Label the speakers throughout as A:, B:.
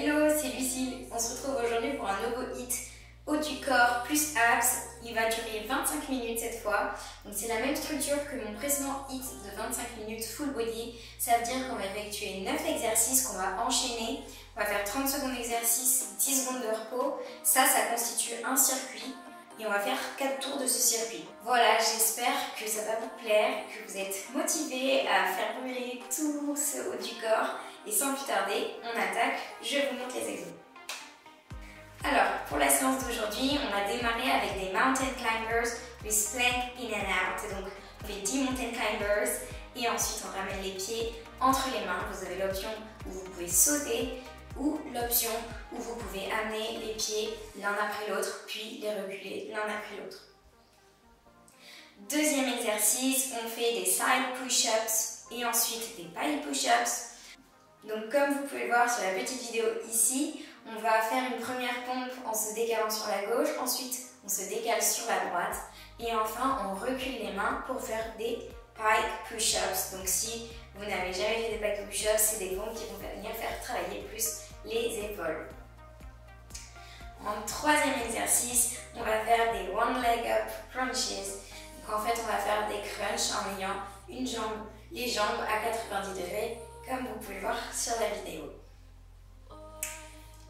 A: Hello, c'est Lucille. On se retrouve aujourd'hui pour un nouveau hit haut du corps plus abs. Il va durer 25 minutes cette fois. Donc c'est la même structure que mon précédent hit de 25 minutes full body. Ça veut dire qu'on va effectuer 9 exercices qu'on va enchaîner. On va faire 30 secondes d'exercice, 10 secondes de repos. Ça constitue un circuit. Et on va faire 4 tours de ce circuit. Voilà, j'espère que ça va vous plaire, que vous êtes motivés à faire brûler tout ce haut du corps. Et sans plus tarder, on attaque, je vous montre les exos. Alors, pour la séance d'aujourd'hui, on va démarrer avec des mountain climbers plus plank in and out. Donc, on fait 10 mountain climbers et ensuite on ramène les pieds entre les mains. Vous avez l'option où vous pouvez sauter ou l'option où vous pouvez amener les pieds l'un après l'autre, puis les reculer l'un après l'autre. Deuxième exercice, on fait des side push-ups et ensuite des pile push-ups. Donc comme vous pouvez voir sur la petite vidéo ici, on va faire une première pompe en se décalant sur la gauche, ensuite on se décale sur la droite et enfin on recule les mains pour faire des pike push-ups. Donc si vous n'avez jamais fait des pike push-ups, c'est des pompes qui vont venir faire travailler plus les épaules. En troisième exercice, on va faire des one leg up crunches. Donc en fait on va faire des crunchs en ayant les jambes à 90 degrés comme vous pouvez voir sur la vidéo.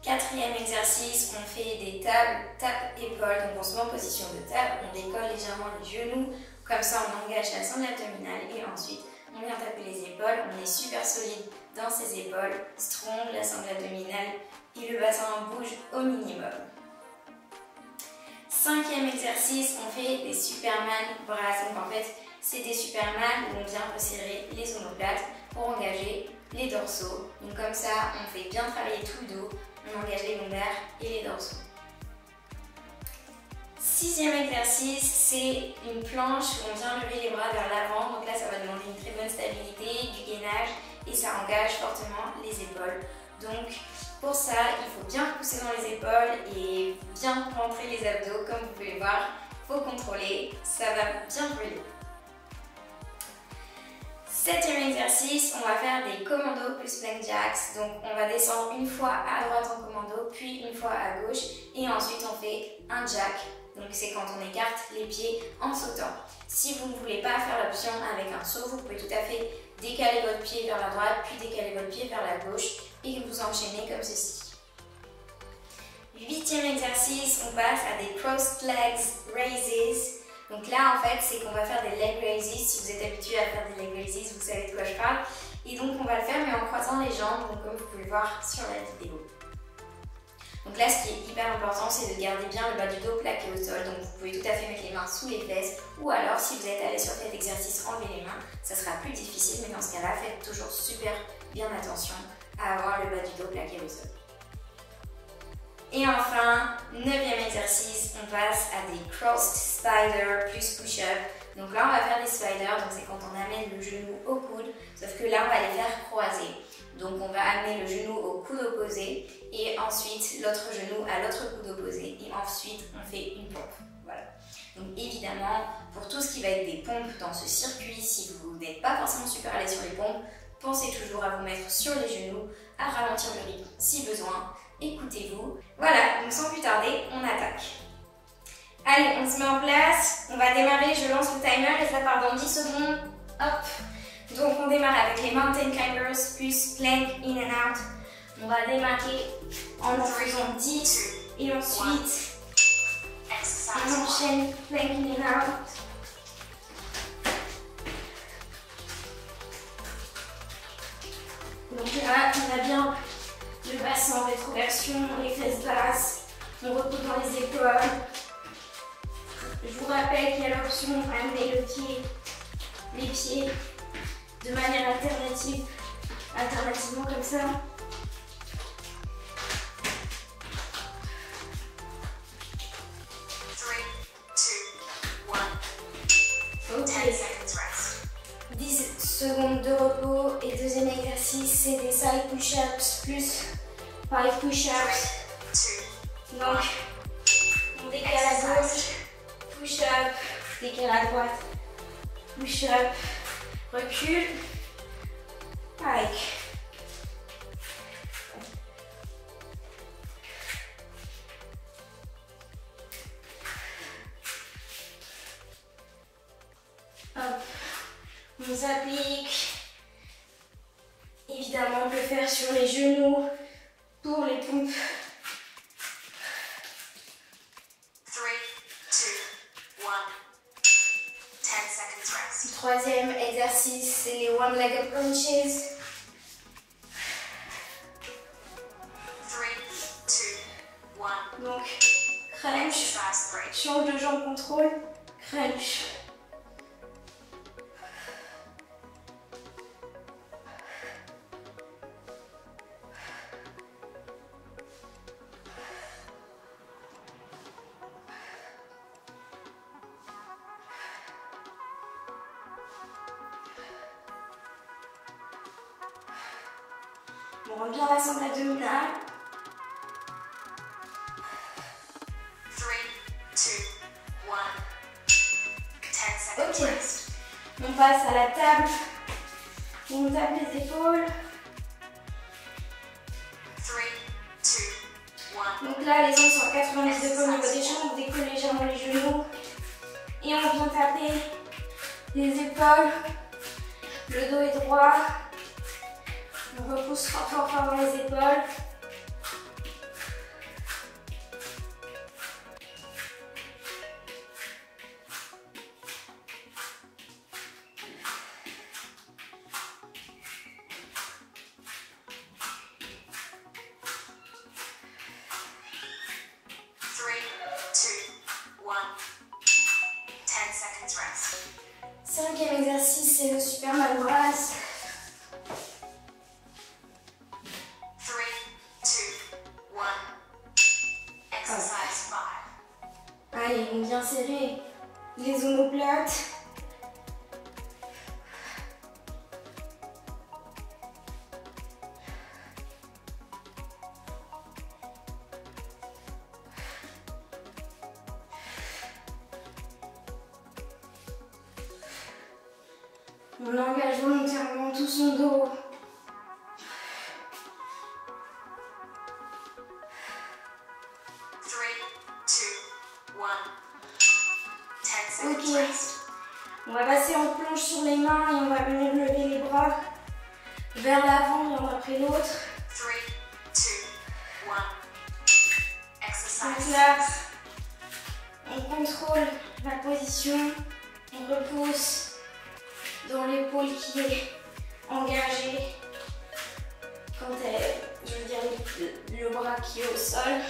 A: Quatrième exercice, on fait des tape-épaules. Donc on se met en position de table, on décolle légèrement les genoux, comme ça on engage la sangle abdominale et ensuite on vient taper les épaules. On est super solide dans ses épaules, strong, la sangle abdominale et le bassin bouge au minimum. Cinquième exercice, on fait des Superman bras. Donc en fait, c'est des Superman où on vient resserrer les omoplates pour engager les dorsaux. Donc comme ça, on fait bien travailler tout le dos, on engage les lombaires et les dorsaux. Sixième exercice, c'est une planche où on vient lever les bras vers l'avant. Donc là, ça va demander une très bonne stabilité, du gainage et ça engage fortement les épaules. Donc pour ça, il faut bien pousser dans les épaules et bien rentrer les abdos. Comme vous pouvez le voir, il faut contrôler, ça va bien brûler. Septième exercice, on va faire des commandos plus plank jacks. Donc on va descendre une fois à droite en commando, puis une fois à gauche et ensuite on fait un jack. Donc c'est quand on écarte les pieds en sautant. Si vous ne voulez pas faire l'option avec un saut, vous pouvez tout à fait décaler votre pied vers la droite, puis décaler votre pied vers la gauche et vous enchaînez comme ceci. Huitième exercice, on passe à des crossed legs raises. Donc là en fait c'est qu'on va faire des leg raises. Si vous êtes habitué à faire des leg raises, vous savez de quoi je parle. Et donc on va le faire mais en croisant les jambes, donc comme vous pouvez le voir sur la vidéo. Donc là ce qui est hyper important c'est de garder bien le bas du dos plaqué au sol. Donc vous pouvez tout à fait mettre les mains sous les fesses ou alors si vous êtes allé sur cet exercice, enlevez les mains. Ça sera plus difficile mais dans ce cas là faites toujours super bien attention à avoir le bas du dos plaqué au sol. Et enfin, neuvième exercice, on passe à des crossed spider plus push-up. Donc là, on va faire des spiders, donc c'est quand on amène le genou au coude, sauf que là, on va les faire croiser. Donc on va amener le genou au coude opposé et ensuite l'autre genou à l'autre coude opposé et ensuite on fait une pompe. Voilà. Donc évidemment, pour tout ce qui va être des pompes dans ce circuit, si vous n'êtes pas forcément super à l'aise sur les pompes, pensez toujours à vous mettre sur les genoux, à ralentir le rythme si besoin. Écoutez-vous. Voilà, donc sans plus tarder, on attaque. Allez, on se met en place. On va démarrer, je lance le timer et ça part dans 10 secondes. Hop. Donc on démarre avec les mountain climbers plus plank in and out. On va démarrer en faisant 10 et ensuite on enchaîne plank in and out. Donc là, on a bien le bassin en rétroversion, les fesses basses, on repose dans les épaules. Je vous rappelle qu'il y a l'option d'amener les pieds de manière alternativement comme ça. Ok. 10 secondes de repos et deuxième exercice c'est des side push-ups plus pike push-ups. Donc on décale à gauche, push-up, décale à droite, push-up, recule, pike. On s'applique. Évidemment, on peut faire sur les genoux pour les pompes.
B: 3, 2, 1. 10 seconds rest.
A: Troisième exercice, c'est les one-legged crunches.
B: 3, 2, 1.
A: Donc, crunch,
B: Exercise 3.
A: change de jambe contrôle, crunch. On rend bien l'assemble abdominale.
B: 3, 2, 1. 10 seconds
A: Ok.
B: rest.
A: On passe à la table. On tape les épaules.
B: 3, 2, 1.
A: Donc là, les ongles sont à 90 degrés au niveau des jambes. On décolle légèrement les genoux. Et on vient taper les épaules. Le dos est droit. On repousse fort fort fort dans les épaules. Cinquième exercice, c'est le Superman brasse.
B: 3, 2, 1. Exercise 5.
A: Allez, on vient serrer les omoplates. On engage volontairement tout son dos. Ok. On va passer en planche sur les mains et on va venir lever les bras vers l'avant l'un après l'autre.
B: 3, 2, 1. Exercise
A: Donc là,
B: 6.
A: on contrôle la position, on repousse dans l'épaule qui est engagée quand je veux dire le bras qui est au sol.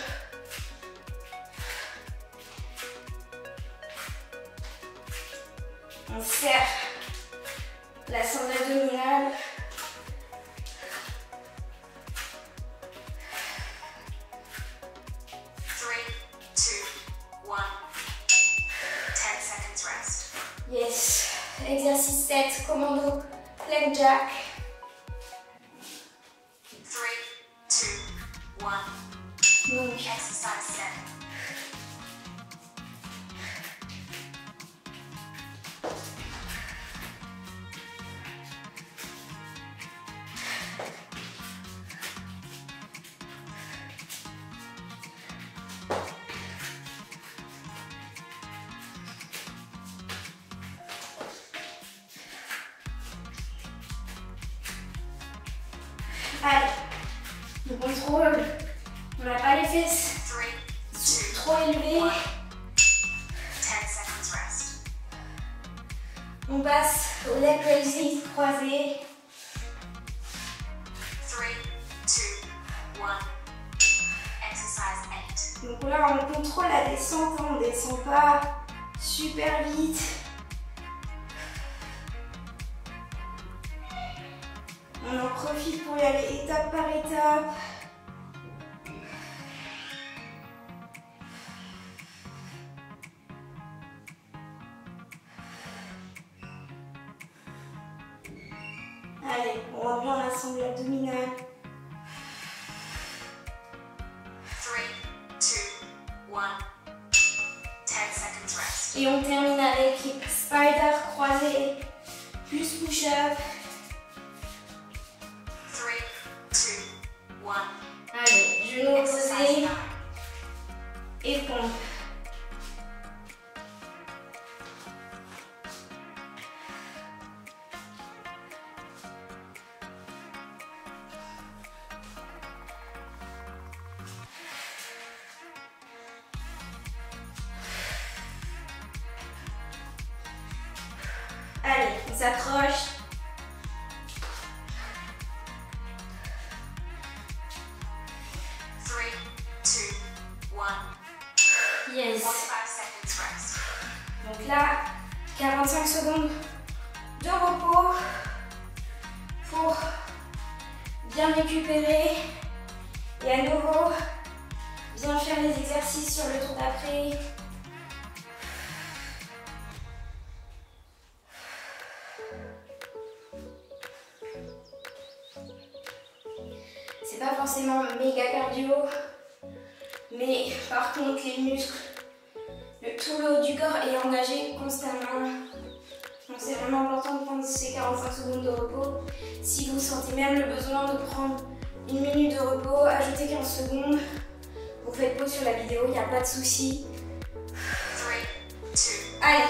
A: On serre la sangle abdominale. Yes. Exercice 7, commando leg jack.
B: 3, 2, 1.
A: Donc,
B: Exercise 7.
A: allez, on contrôle. On n'a pas les fesses
B: 3, 2,
A: trop élevées.
B: 1. 10 seconds rest.
A: On passe au leg raises croisés.
B: 3, 2, 1. Exercise 8.
A: Donc là, on contrôle la descente, on ne descend pas super vite. On en profite pour y aller étape par étape. Allez, on revient à la sangle abdominale.
B: 3, 2, 1. 10 seconds rest.
A: Et on termine avec spider croisé plus push-up.
B: 3, 2, 1.
A: Allez, genoux
B: Exercise
A: opposés
B: 9.
A: et pompe. Allez, on s'accroche. Yes.
B: 45 seconds rest.
A: Donc là, 45 secondes de repos pour bien récupérer et à nouveau bien faire les exercices sur le tour d'après. C'est pas forcément méga cardio, mais par contre les muscles, tout le haut du corps est engagé constamment. Donc c'est vraiment important de prendre ces 45 secondes de repos. Si vous sentez même le besoin de prendre une minute de repos, ajoutez 15 secondes. Vous faites pause sur la vidéo, il n'y a pas de souci.
B: 3, 2,
A: Allez,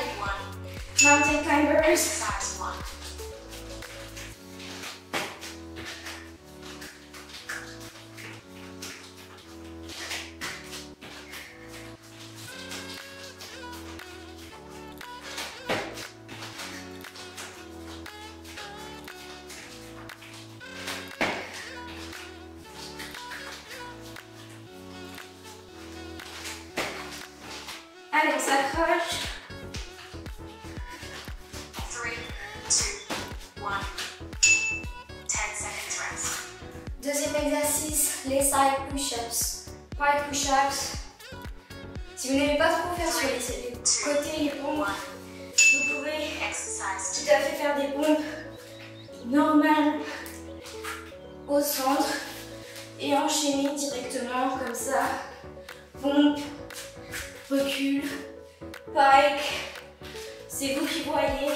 B: 1.
A: mountain climbers.
B: Exercise 1.
A: Allez, on s'accroche.
B: 3, 2, 1. 10 seconds rest.
A: Deuxième exercice, les side push-ups. Pie push-ups. Si vous n'aimez pas trop faire sur les côtés, les pompes, vous pouvez
B: Exercise
A: tout à fait faire des pompes normales au centre et enchaîner directement comme ça. Pompe, recul, pike. C'est vous qui voyez.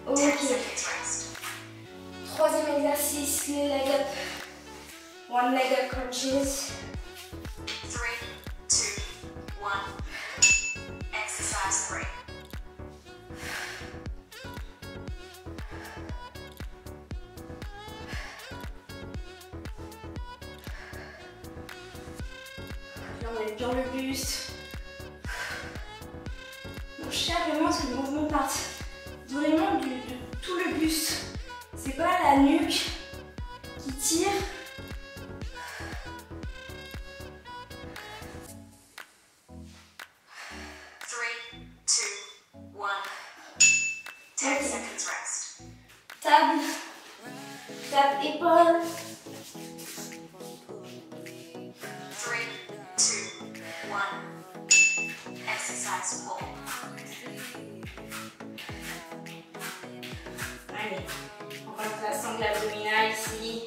A: Ok. Troisième exercice, les leg up. One leg up crunches.
B: 3, 2, 1. Exercise 3.
A: Là, on met bien le buste. On cherche vraiment à ce que le mouvement parte vraiment de tout le buste. C'est pas la nuque qui tire. Table, table épaule.
B: 3, 2, 1. Exercise 4.
A: Allez, on remplace sangle abdominale ici.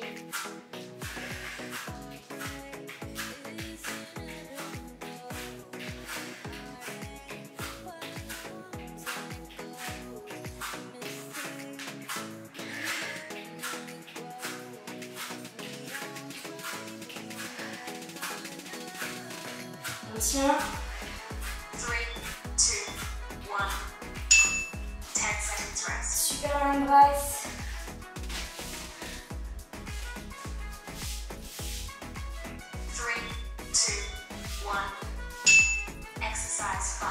A: On tient.
B: 3, 2, 1. 10 seconds rest.
A: Superman brace.
B: 3, 2, 1. Exercise 5.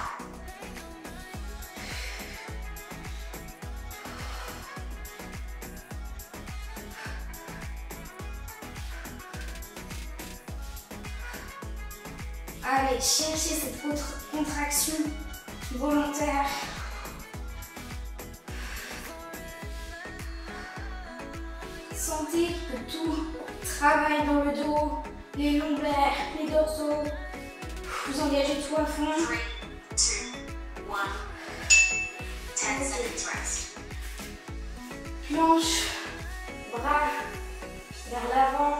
A: Allez, cherchez cette contraction volontaire. Sentez que tout travaille dans le dos, les lombaires, les dorsaux. Vous engagez tout à fond.
B: 3, 2, 1. 10 seconds rest.
A: Planche, bras vers l'avant.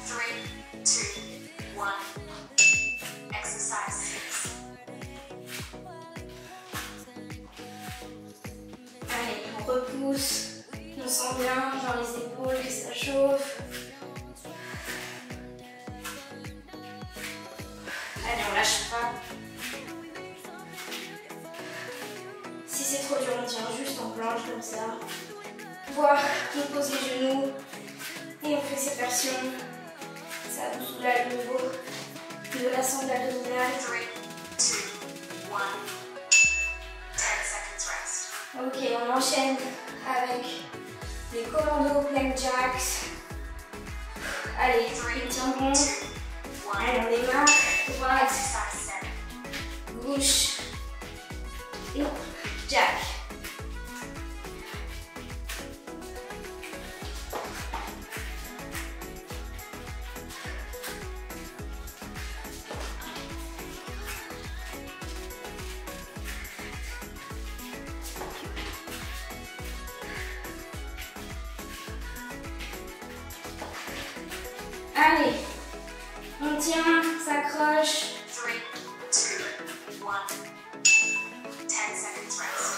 B: 3, 2, 1. Exercise 6.
A: Allez, on repousse. On sent bien dans les épaules que ça chauffe. Allez, on lâche pas. planche comme ça. Voir, on pose les genoux et on fait ces versions. Ça vous soulage le niveau de la sangle abdominale.
B: 3, 2, 1. 10 seconds rest.
A: Ok, on enchaîne avec les commandos plank jacks. Allez, les tiens bon.
B: 2, 1.
A: Allez, on démarre. Droite,
B: Exercise 7.
A: gauche et jack. Allez, on tient, s'accroche.
B: 3, 2, 1. 10 seconds rest.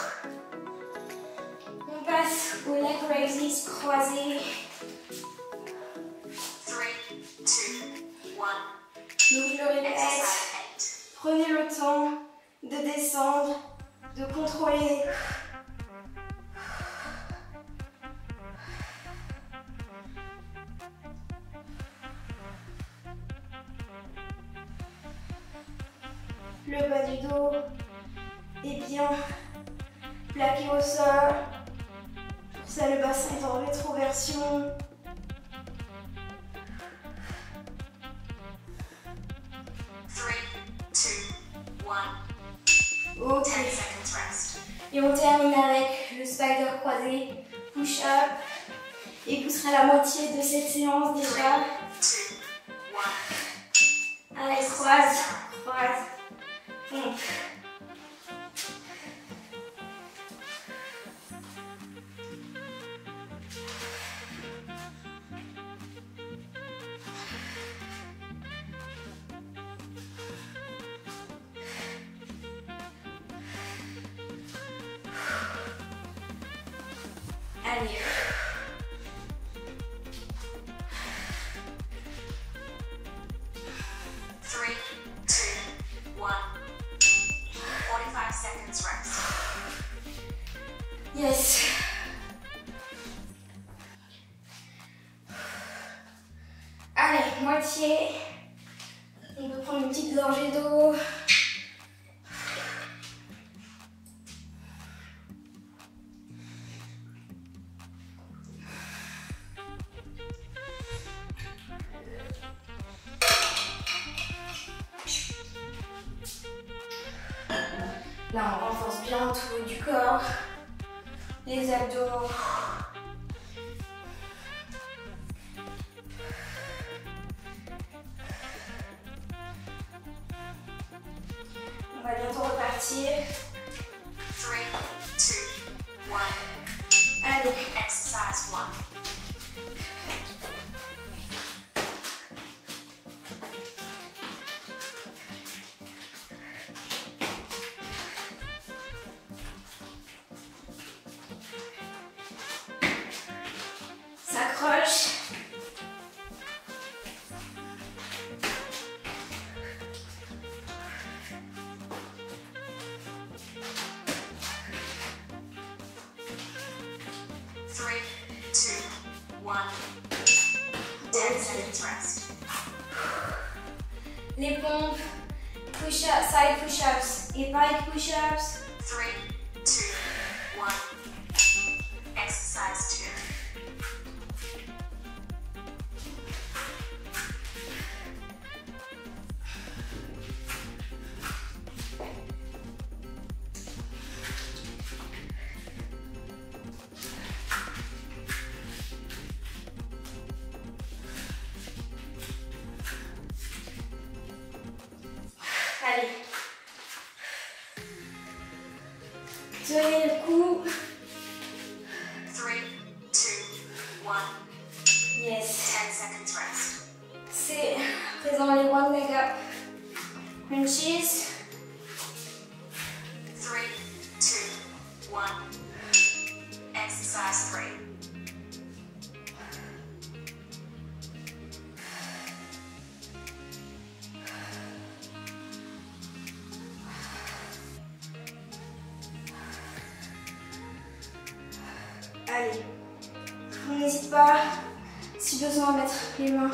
A: On passe au leg raises croisés.
B: 3, 2, 1.
A: Donc je le répète,
B: Exercise 8.
A: prenez le temps de descendre, de contrôler. Le bas du dos est bien plaqué au sol. Pour ça, le bassin est en rétroversion.
B: Three, two, 1.
A: Ok.
B: 10 seconds rest.
A: Et on termine avec le spider croisé, push-up. Et vous serez à la moitié de cette séance
B: 3,
A: déjà.
B: 2, 1.
A: Allez, croise, croise. Pompe. Allez.
B: Three, two, 1. 45 seconds rest.
A: Yes. Allez, moitié. On peut prendre une petite gorgée d'eau. Là, on renforce bien tout le haut du corps, les abdos. On va bientôt repartir.
B: 3, 2, 1.
A: Allez,
B: Exercise 1.
A: s'accroche.
B: Three, two, 1. 10 seconds rest.
A: Les pompes, push-ups, side push-ups et pike push-ups.
B: 3, 2, 1. Exercise 2.
A: Allez. Tenez le coup.
B: 3, 2, 1.
A: Yes.
B: 10 seconds rest.
A: C'est présent les one leg up. Crunches.
B: 3, 2, 1. Exercise 3.
A: Allez, on n'hésite pas, si besoin, à mettre les mains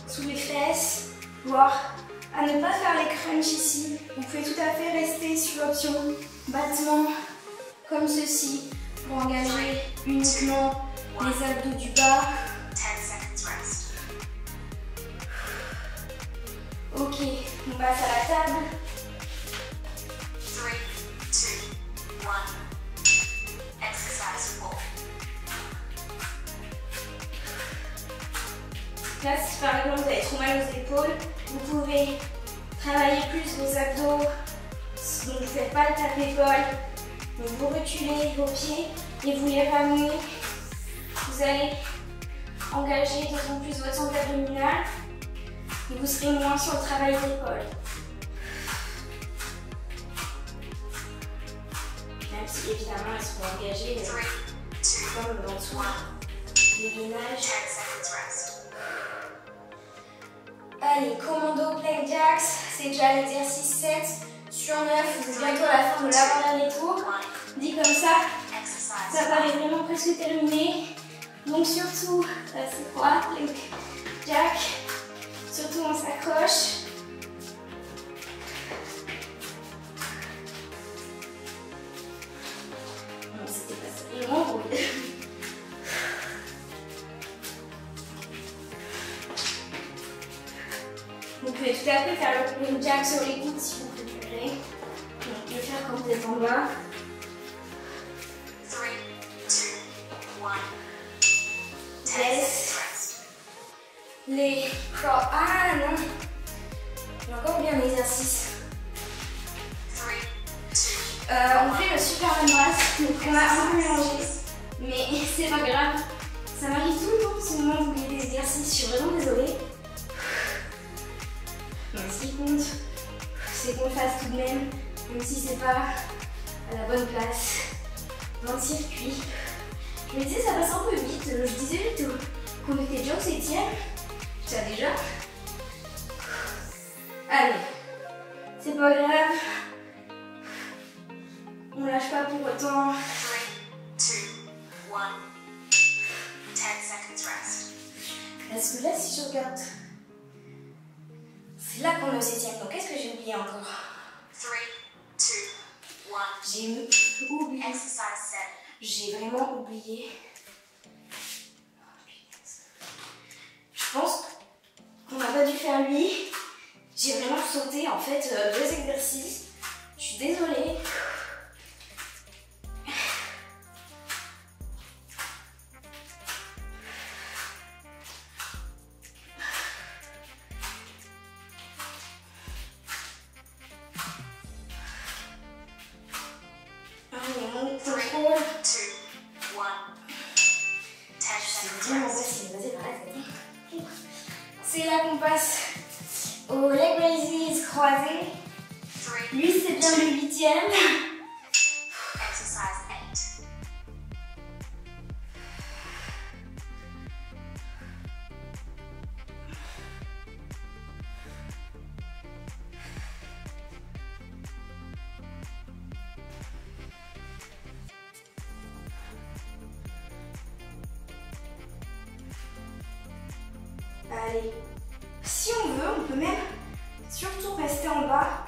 A: sous les fesses, voire à ne pas faire les crunchs ici. Vous pouvez tout à fait rester sur l'option battement comme ceci pour engager uniquement les abdos du bas.
B: 10 seconds rest.
A: Ok, on passe à la table.
B: 3, 2, 1. Exercise 4.
A: Là, si par exemple vous avez trop mal aux épaules, vous pouvez travailler plus vos abdos. Donc vous ne faites pas le tape-épaule, mais vous reculez vos pieds et vous les ramenez. Vous allez engager d'autant plus votre centre abdominal et vous serez moins sur le travail d'épaule. Même si évidemment elles seront engagées
B: 3, 2,
A: comme dans tout
B: 1.
A: les
B: 10
A: gainages.
B: seconds rest.
A: Allez, commando plank jacks, c'est déjà l'exercice 7 sur 9, vous êtes bientôt à la fin de l'avant-dernier tour.
B: 1.
A: Dit comme ça,
B: Exercise
A: ça paraît vraiment presque terminé. Donc surtout, c'est quoi, plank jack, surtout on s'accroche. Non, c'était pas ça, vraiment beau. Vous pouvez tout à fait faire le plank jack sur les coudes si vous préférez. Donc le faire quand vous êtes en bas.
B: 3, 2, 1. 10
A: Yes.
B: seconds rest.
A: Les crawl. Ah non! Il y a encore bien l'exercice.
B: 3, 2,
A: On fait le Superman brass, donc on a un peu mélangé. Mais c'est pas grave. Ça m'arrive tout le temps, ce moment d'oublier des exercices. Je suis vraiment désolée. Mais ce qui compte, c'est qu'on le fasse tout de même si c'est pas à la bonne place dans le circuit. Je me disais, ça passe un peu vite. Je disais qu'on était déjà au 7ème. Ça déjà. Allez, c'est pas grave. On lâche pas pour autant.
B: 3, 2, 1. 10 seconds rest.
A: Parce que là, si je regarde, c'est là qu'on est au 7ème. Donc, qu'est-ce que j'ai oublié encore?
B: 3, 2, 1.
A: J'ai oublié.
B: Exercise 7.
A: J'ai vraiment oublié. Je pense qu'on n'a pas dû faire lui. J'ai vraiment sauté en fait 2 exercices. Je suis désolée. Allez, mon
B: 3, 2,
A: contrôle.
B: 1. 10
A: C'est
B: seconds
A: vraiment
B: rest.
A: facile, vas-y, arrête. C'est là qu'on passe au leg raises croisés.
B: 3,
A: Lui, c'est bien le 8ème.
B: exercise 8.
A: Allez, si on veut, on peut même surtout rester en bas.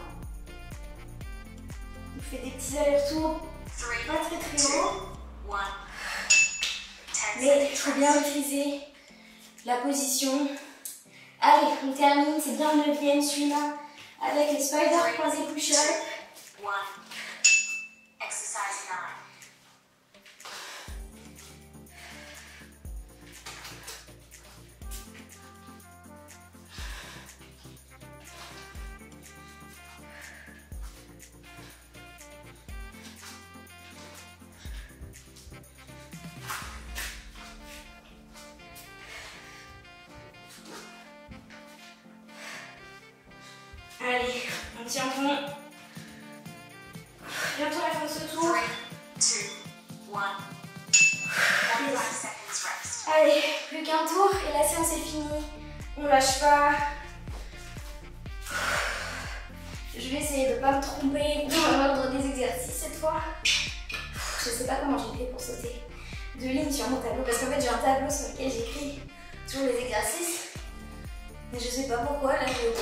A: On fait des petits allers-retours,
B: 3,
A: pas très
B: 2,
A: haut,
B: 1. 10
A: mais il faut
B: seconds
A: bien
B: rest.
A: maîtriser la position. Allez, on termine, c'est bien le 9ème celui-là, avec les spider croisés push-up.
B: 1. Exercise 9.
A: Allez, on tient bon. Bientôt la fin de ce
B: 3,
A: tour.
B: 2, 1. 45 seconds rest.
A: Allez, plus qu'un tour et la séance est finie. On lâche pas. Je vais essayer de ne pas me tromper dans l'ordre des exercices cette fois. Je sais pas comment j'ai fait pour sauter de lignes sur mon tableau parce qu'en fait j'ai un tableau sur lequel j'écris toujours les exercices. Mais je sais pas pourquoi là j'ai autant.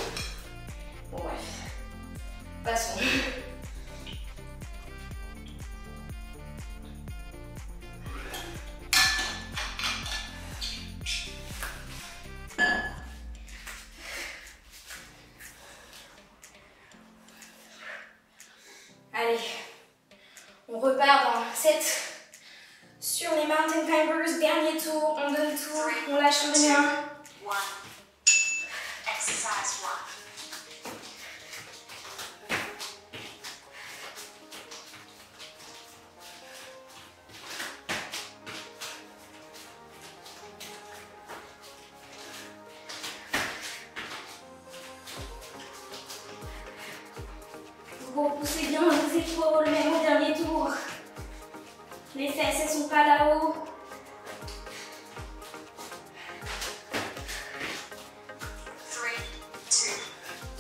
A: Bon bref. Passons. Allez, on repart dans 7 sur les mountain climbers, dernier tour, on donne tout, on lâche rien.
B: 1. Exercise 1.
A: Vous repoussez bien vos épaules, même au dernier tour. Les fesses, elles sont pas là-haut.
B: 3, 2,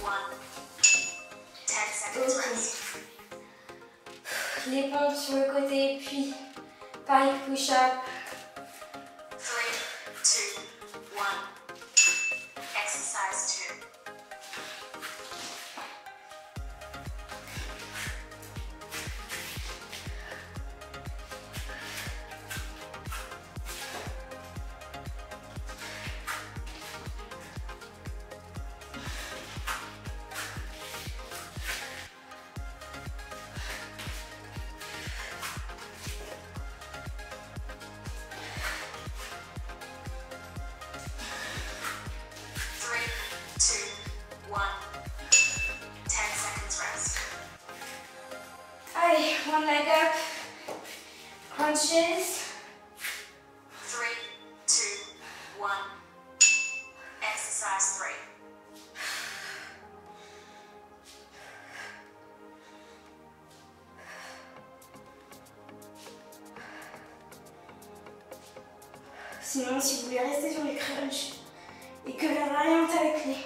B: 1. 10 seconds rest.
A: Les pompes sur le côté, puis pike push-up.
B: 3, 2, 1. Exercise 2.
A: Allez, one leg up, crunches.
B: 3, 2, 1. Exercise 3.
A: Sinon, si vous voulez rester sur les crunchs et que la variante avec les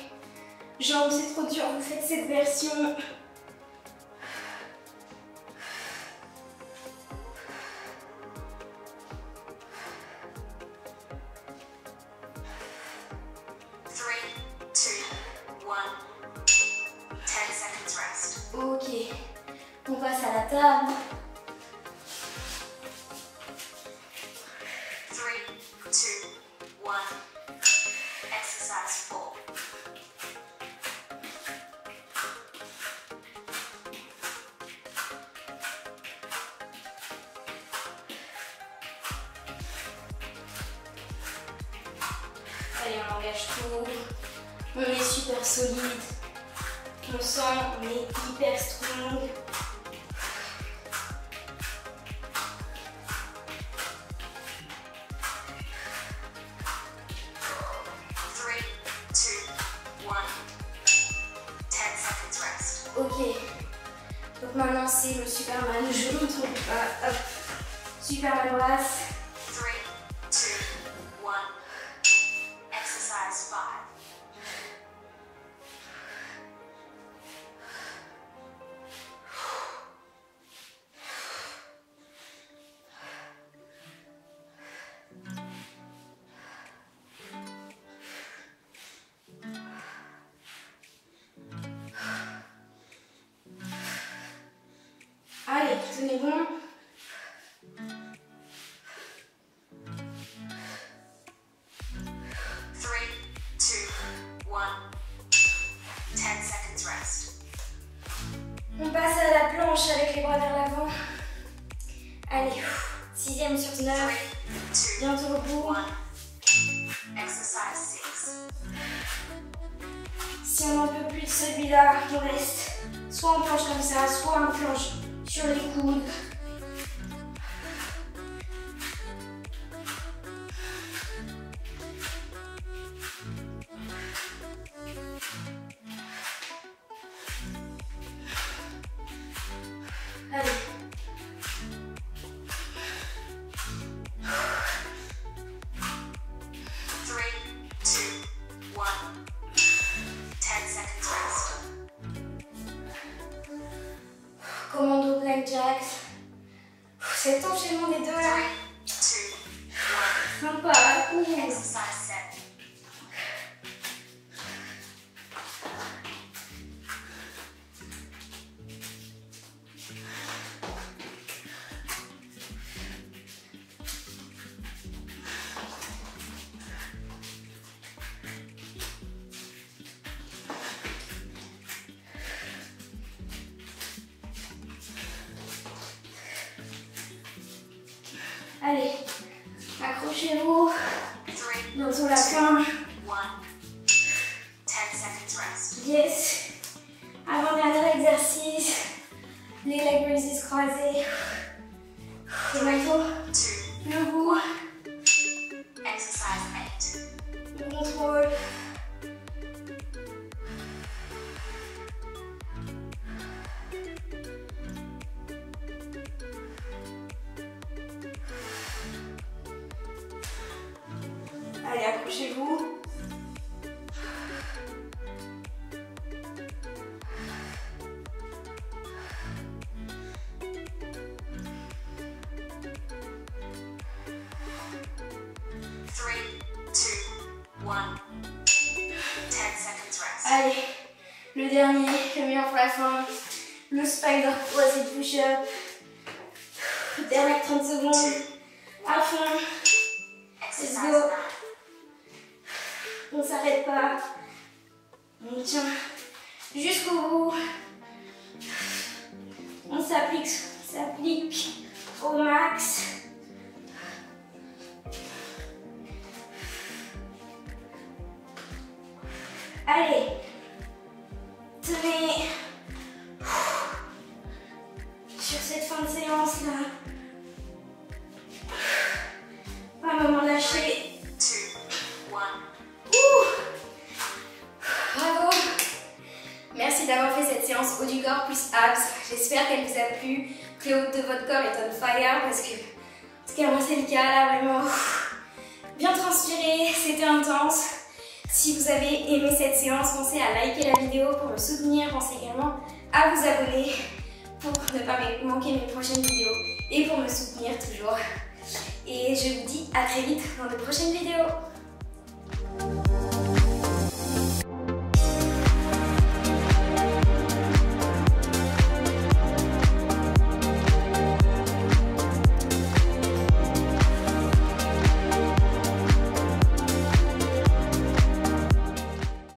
A: jambes c'est trop dur, vous faites cette version. Ok, on passe à la table.
B: 3, 2, 1. Exercise 4.
A: Allez, on engage tout. On est super solide. On sent, on est hyper strong. Ok, donc maintenant c'est le Superman, je ne me trompe pas. Hop. Superman brasse.
B: 3, 2, 1. Exercise 5.
A: Allez, tenez bon. On passe à la planche avec les bras vers l'avant. Allez, 6e sur 9. Bientôt au bout. Si on n'en peut plus de celui-là, on reste soit en planche comme ça, soit en planche sur les coudes. Allez. Commando plank jacks. Cet enchaînement des deux là. pas. Ouh.
B: Exercise 7.
A: Allez, accrochez-vous.
B: 3,
A: Bientôt la fin.
B: 1. 10 seconds rest.
A: Yes. Avant-dernier exercice. Les leg raises croisés. Et bientôt,
B: 2,
A: le bout.
B: exercise 8.
A: On contrôle. Allez, accrochez-vous. Allez, le dernier, le meilleur pour la fin. Le spider croisé push-up. Dernière 30 secondes. À fond. Let's go. On s'arrête pas. On tient jusqu'au bout. On s'applique au max. Allez, tenez sur cette fin de séance là. Pas un moment de lâcher.
B: 2, 1.
A: Bravo. Merci d'avoir fait cette séance haut du corps plus abs. J'espère qu'elle vous a plu, que le haut de votre corps est on fire parce que, en tout cas moi c'est le cas là, vraiment bien transpiré, c'était intense. Si vous avez aimé cette séance, pensez à liker la vidéo pour me soutenir, pensez également à vous abonner pour ne pas manquer mes prochaines vidéos et pour me soutenir toujours. Et je vous dis à très vite dans de prochaines vidéos.